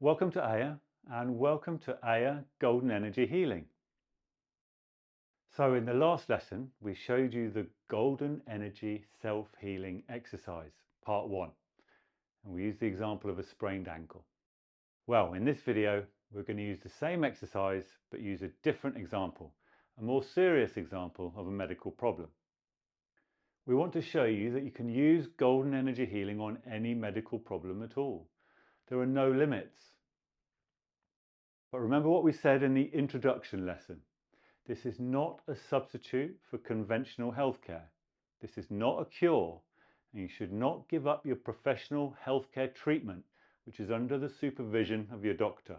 Welcome to Aya and welcome to Aya Golden Energy Healing. So in the last lesson, we showed you the Golden Energy Self-Healing Exercise, part 1. And we used the example of a sprained ankle. Well, in this video, we're going to use the same exercise, but use a different example, a more serious example of a medical problem. We want to show you that you can use Golden Energy Healing on any medical problem at all. There are no limits. But remember what we said in the introduction lesson. This is not a substitute for conventional healthcare. This is not a cure, and you should not give up your professional healthcare treatment, which is under the supervision of your doctor.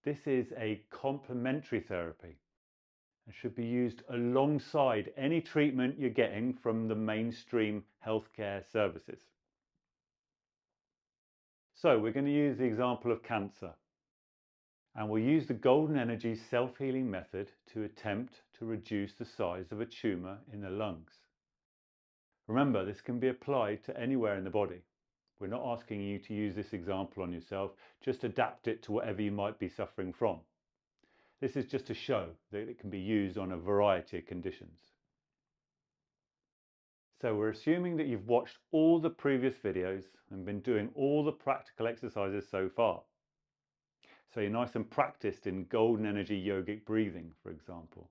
This is a complementary therapy and should be used alongside any treatment you're getting from the mainstream healthcare services. So we're going to use the example of cancer. And we'll use the Golden Energy self-healing method to attempt to reduce the size of a tumour in the lungs. Remember, this can be applied to anywhere in the body. We're not asking you to use this example on yourself, just adapt it to whatever you might be suffering from. This is just to show that it can be used on a variety of conditions. So we're assuming that you've watched all the previous videos and been doing all the practical exercises so far. So you're nice and practiced in golden energy yogic breathing, for example.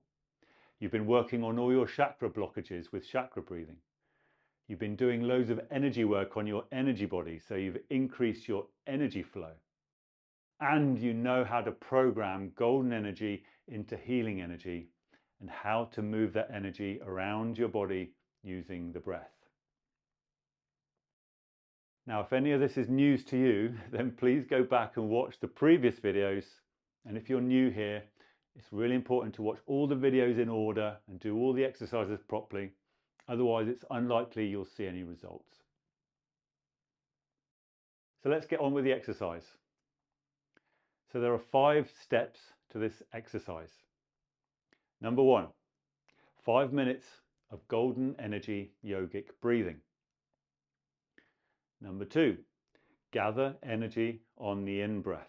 You've been working on all your chakra blockages with chakra breathing. You've been doing loads of energy work on your energy body, so you've increased your energy flow. And you know how to program golden energy into healing energy and how to move that energy around your body using the breath. Now, if any of this is news to you, then please go back and watch the previous videos. And if you're new here, it's really important to watch all the videos in order and do all the exercises properly. Otherwise, it's unlikely you'll see any results. So let's get on with the exercise. So there are 5 steps to this exercise. Number 1, 5 minutes of golden energy yogic breathing. Number 2, gather energy on the in-breath.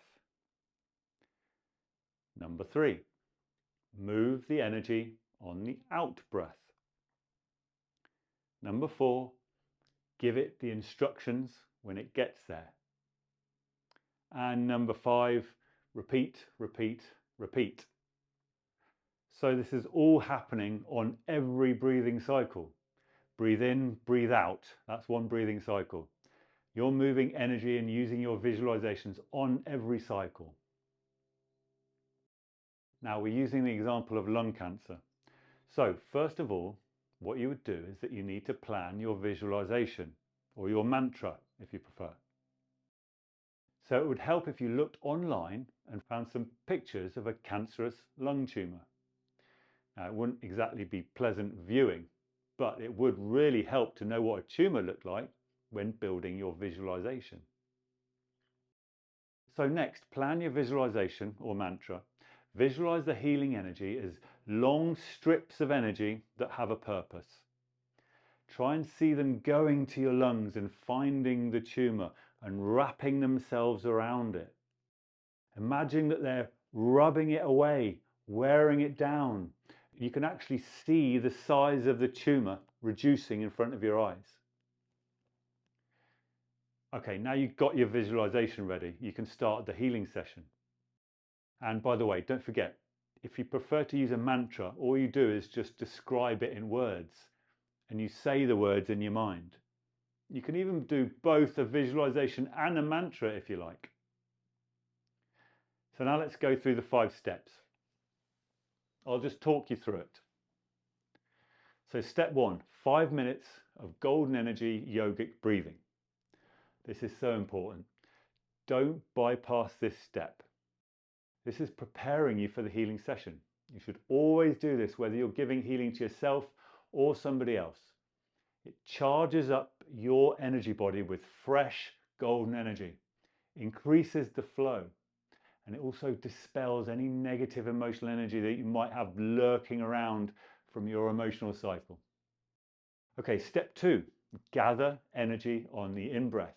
Number 3, move the energy on the out-breath. Number 4, give it the instructions when it gets there. And number 5, repeat, repeat, repeat. So this is all happening on every breathing cycle. Breathe in, breathe out. That's one breathing cycle. You're moving energy and using your visualizations on every cycle. Now we're using the example of lung cancer. So first of all, what you would do is that you need to plan your visualization, or your mantra if you prefer. So it would help if you looked online and found some pictures of a cancerous lung tumour. Now it wouldn't exactly be pleasant viewing, but it would really help to know what a tumour looked like when building your visualization. So next, plan your visualization or mantra. Visualize the healing energy as long strips of energy that have a purpose. Try and see them going to your lungs and finding the tumour and wrapping themselves around it. Imagine that they're rubbing it away, wearing it down. You can actually see the size of the tumour reducing in front of your eyes. Okay, now you've got your visualization ready, you can start the healing session. And by the way, don't forget, if you prefer to use a mantra, all you do is just describe it in words and you say the words in your mind. You can even do both a visualization and a mantra if you like. So now let's go through the 5 steps. I'll just talk you through it. So step 1, 5 minutes of golden energy yogic breathing. This is so important. Don't bypass this step. This is preparing you for the healing session. You should always do this, whether you're giving healing to yourself or somebody else. It charges up your energy body with fresh golden energy, increases the flow, and it also dispels any negative emotional energy that you might have lurking around from your emotional cycle. Okay, step 2, gather energy on the in-breath.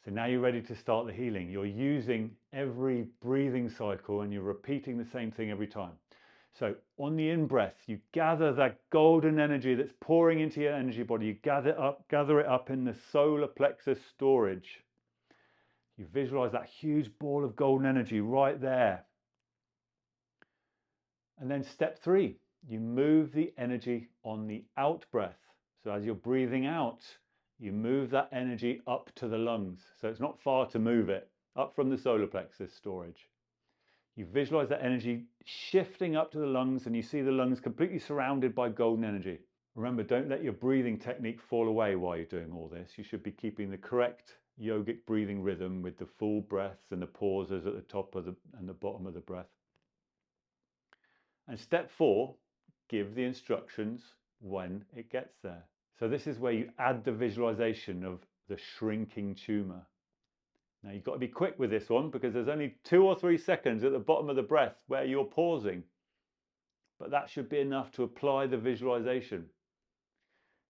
So now you're ready to start the healing. You're using every breathing cycle and you're repeating the same thing every time. So on the in-breath, you gather that golden energy that's pouring into your energy body. You gather it up in the solar plexus storage. You visualize that huge ball of golden energy right there. And then step 3, you move the energy on the out breath. So as you're breathing out, you move that energy up to the lungs. So it's not far to move it, up from the solar plexus storage. You visualize that energy shifting up to the lungs, and you see the lungs completely surrounded by golden energy. Remember, don't let your breathing technique fall away while you're doing all this. You should be keeping the correct yogic breathing rhythm with the full breaths and the pauses at the top of and the bottom of the breath. And step 4, give the instructions when it gets there. So this is where you add the visualization of the shrinking tumour. Now you've got to be quick with this one because there's only 2 or 3 seconds at the bottom of the breath where you're pausing. But that should be enough to apply the visualization.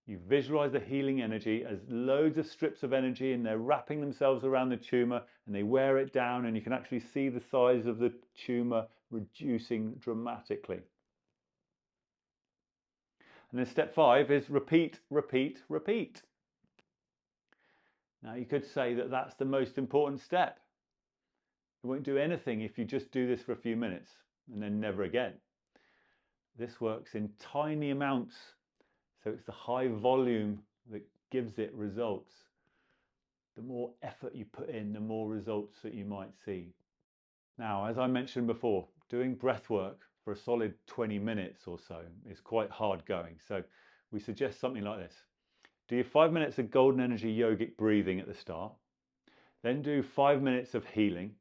You visualize the healing energy as loads of strips of energy, and they're wrapping themselves around the tumour, and they wear it down, and you can actually see the size of the tumour reducing dramatically. And then step 5 is repeat, repeat, repeat. Now you could say that that's the most important step. It won't do anything if you just do this for a few minutes and then never again. This works in tiny amounts, so it's the high volume that gives it results. The more effort you put in, the more results that you might see. Now, as I mentioned before, doing breath work for a solid 20 minutes or so is quite hard going. So we suggest something like this. Do your 5 minutes of golden energy yogic breathing at the start. Then do 5 minutes of healing.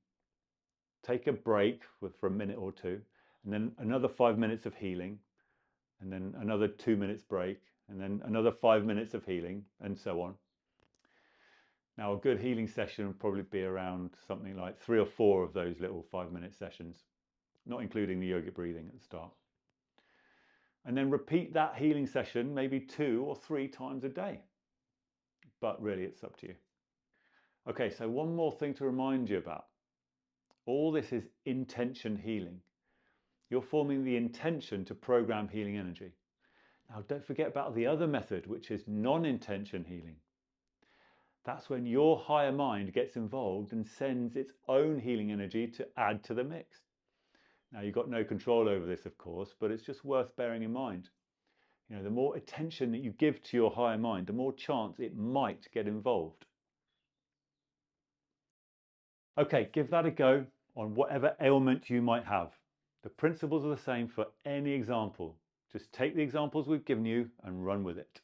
Take a break for a minute or 2. And then another 5 minutes of healing. And then another 2 minutes break. And then another 5 minutes of healing, and so on. Now, a good healing session would probably be around something like 3 or 4 of those little 5-minute sessions, not including the yogic breathing at the start. And then repeat that healing session maybe 2 or 3 times a day. But really, it's up to you. Okay, so one more thing to remind you about. All this is intention healing. You're forming the intention to program healing energy. Now, don't forget about the other method, which is non-intention healing. That's when your higher mind gets involved and sends its own healing energy to add to the mix. Now, you've got no control over this, of course, but it's just worth bearing in mind. You know, the more attention that you give to your higher mind, the more chance it might get involved. Okay, give that a go on whatever ailment you might have. The principles are the same for any example. Just take the examples we've given you and run with it.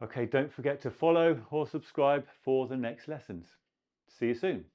Okay, don't forget to follow or subscribe for the next lessons. See you soon.